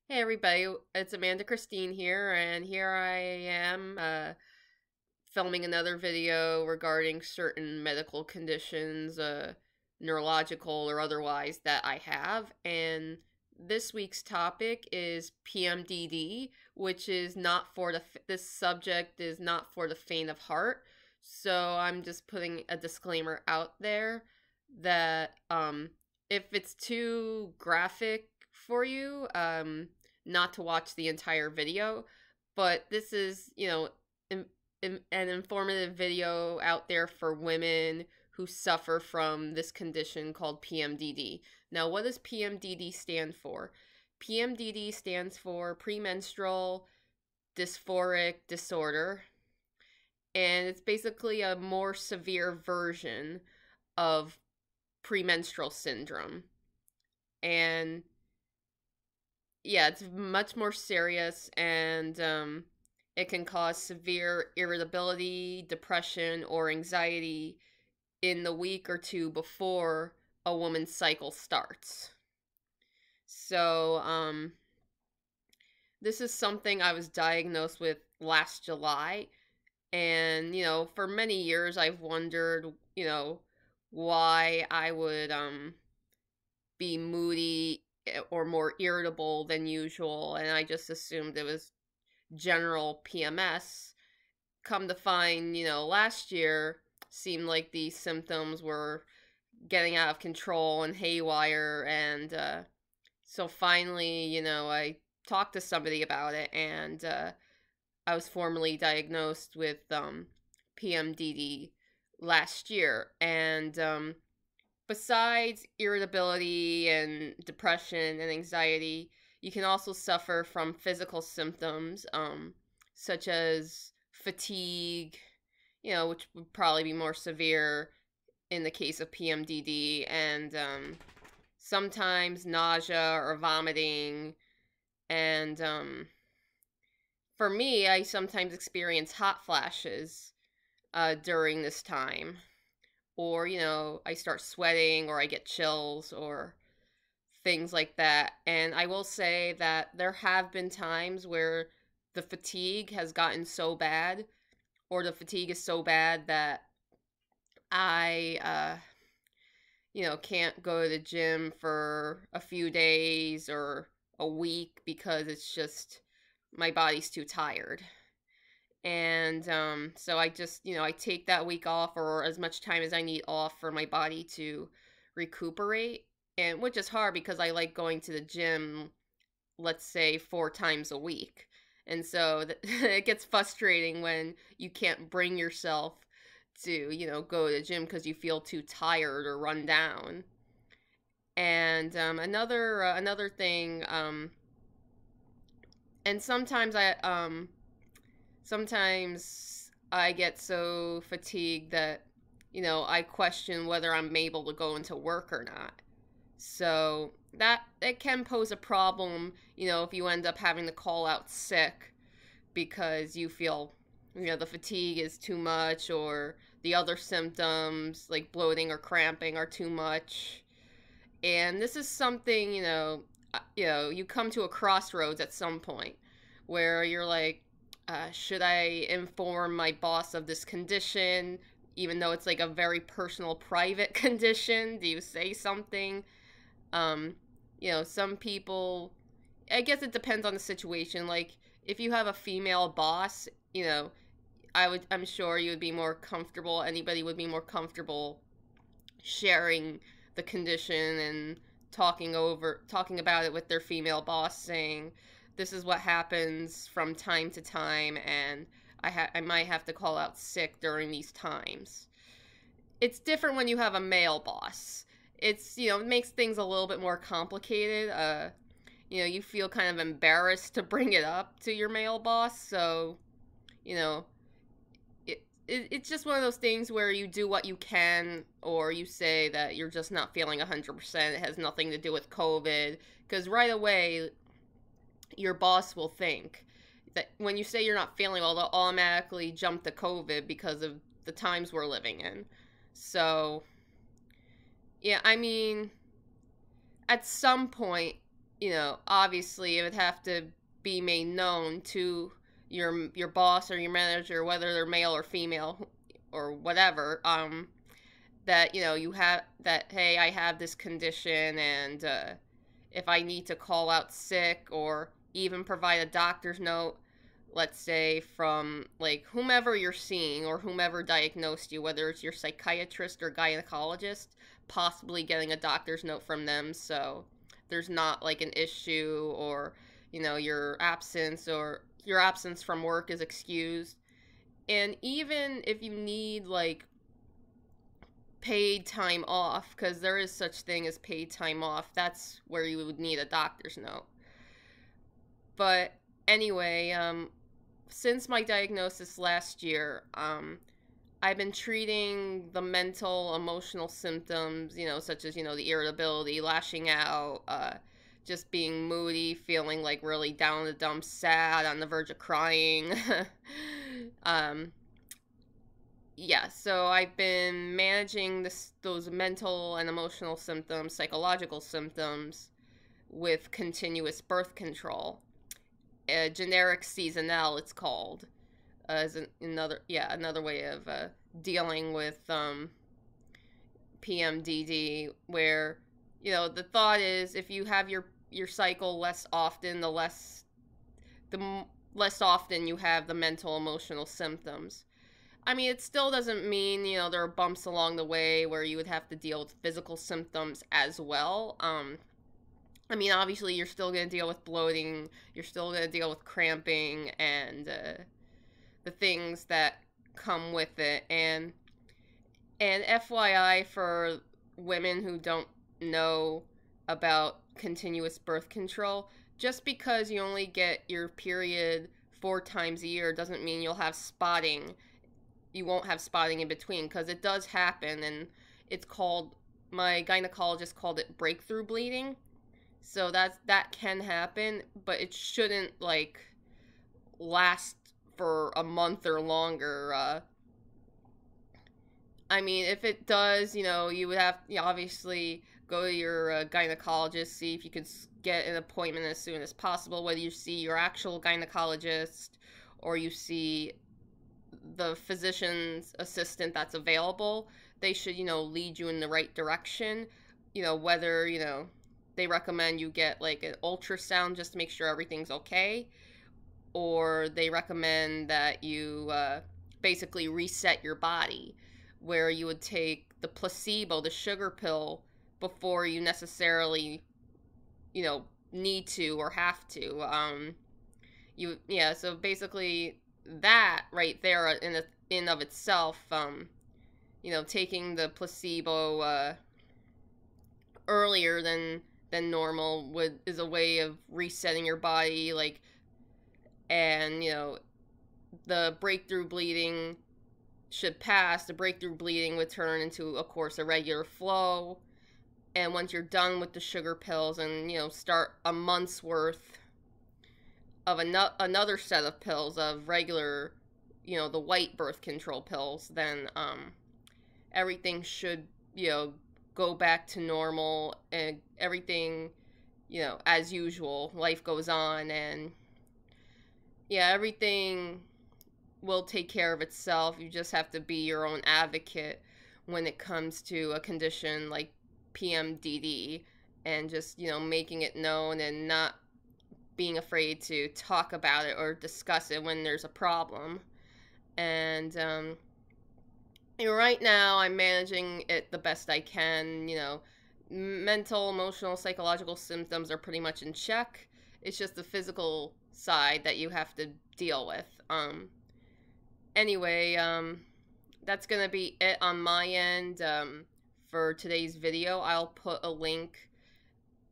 Hey everybody, it's Amanda Christine here, and here I am filming another video regarding certain medical conditions, neurological or otherwise, that I have. And this week's topic is PMDD, which is not for this subject is not for the faint of heart. So I'm just putting a disclaimer out there that if it's too graphic for you, not to watch the entire video, but this is, an informative video out there for women who suffer from this condition called PMDD. Now, what does PMDD stand for? PMDD stands for premenstrual dysphoric disorder, and it's basically a more severe version of premenstrual syndrome. And yeah, it's much more serious, and it can cause severe irritability, depression, or anxiety in the week or two before a woman's cycle starts. So, this is something I was diagnosed with last July, and, for many years I've wondered, why I would, be moody or more irritable than usual, and I just assumed it was general PMS. Come to find, last year seemed like these symptoms were getting out of control and haywire, and so finally, I talked to somebody about it, and I was formally diagnosed with PMDD last year, and besides irritability and depression and anxiety, you can also suffer from physical symptoms, such as fatigue, which would probably be more severe in the case of PMDD, and sometimes nausea or vomiting. And for me, I sometimes experience hot flashes during this time, or I start sweating, or I get chills, or things like that. And I will say that there have been times where the fatigue has gotten so bad, or the fatigue is so bad that I can't go to the gym for a few days or a week, because it's just my body's too tired. And so I just, I take that week off, or as much time as I need off for my body to recuperate. And which is hard because I like going to the gym, let's say 4 times a week. And so it gets frustrating when you can't bring yourself to, go to the gym because you feel too tired or run down. And another thing, and sometimes I get so fatigued that, I question whether I'm able to go into work or not. So that it can pose a problem, if you end up having to call out sick because you feel, the fatigue is too much, or the other symptoms like bloating or cramping are too much. And this is something, you come to a crossroads at some point where you're like, should I inform my boss of this condition, even though it's like a very personal, private condition? Do you say something? Some people, I guess it depends on the situation. Like, if you have a female boss, I'm sure you would be more comfortable, anybody would be more comfortable sharing the condition and talking about it with their female boss, saying, this is what happens from time to time, and I might have to call out sick during these times. It's different when you have a male boss. It's, it makes things a little bit more complicated. You feel kind of embarrassed to bring it up to your male boss, so, it's just one of those things where you do what you can, or you say that you're just not feeling 100%. It has nothing to do with COVID, because right away, your boss will think that when you say you're not feeling well, they'll automatically jump to COVID because of the times we're living in. So, yeah, I mean, at some point, obviously it would have to be made known to your boss or your manager, whether they're male or female or whatever, that you have that, hey, I have this condition, and if I need to call out sick or even provide a doctor's note, let's say from like whomever you're seeing or whomever diagnosed you, whether it's your psychiatrist or gynecologist, possibly getting a doctor's note from them, so there's not like an issue, or your absence from work is excused. And even if you need like paid time off, because there is such thing as paid time off, that's where you would need a doctor's note. But anyway, since my diagnosis last year, I've been treating the mental, emotional symptoms, such as, the irritability, lashing out, just being moody, feeling like really down in the dumps, sad, on the verge of crying. Yeah, so I've been managing those mental and emotional symptoms, psychological symptoms, with continuous birth control. Generic seasonal, it's called, as another way of dealing with PMDD, where the thought is, if you have your cycle less often, the less often you have the mental emotional symptoms. I mean, it still doesn't mean there are bumps along the way where you would have to deal with physical symptoms as well. I mean, obviously, you're still going to deal with bloating, you're still going to deal with cramping, and the things that come with it. And FYI, for women who don't know about continuous birth control, just because you only get your period 4 times a year doesn't mean you'll have spotting. You won't have spotting in between, because it does happen, and it's called, my gynecologist called it breakthrough bleeding. So that can happen, but it shouldn't like last for a month or longer. I mean, if it does, you would have obviously go to your gynecologist, see if you could get an appointment as soon as possible, whether you see your actual gynecologist or you see the physician's assistant that's available. They should, lead you in the right direction. Whether, they recommend you get like an ultrasound just to make sure everything's okay, or they recommend that you basically reset your body, where you would take the placebo, the sugar pill, before you necessarily, need to or have to. So basically that right there in of itself, taking the placebo earlier than normal is a way of resetting your body, like, and the breakthrough bleeding should pass. The breakthrough bleeding would turn into, of course, a regular flow, and once you're done with the sugar pills and start a month's worth of another set of pills of regular, the white birth control pills, then everything should go back to normal, and everything, as usual. Life goes on, and everything will take care of itself. You just have to be your own advocate when it comes to a condition like PMDD, and just, making it known and not being afraid to talk about it or discuss it when there's a problem. And right now I'm managing it the best I can. Mental, emotional, psychological symptoms are pretty much in check. It's just the physical side that you have to deal with. Anyway, that's gonna be it on my end for today's video. I'll put a link,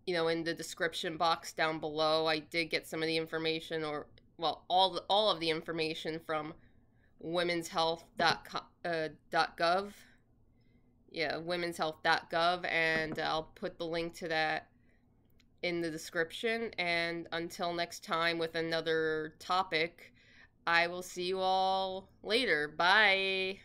in the description box down below. I did get some of the information, or well, all of the information from womenshealth.gov. Yeah, womenshealth.gov, and I'll put the link to that in the description. And until next time with another topic, I will see you all later. Bye.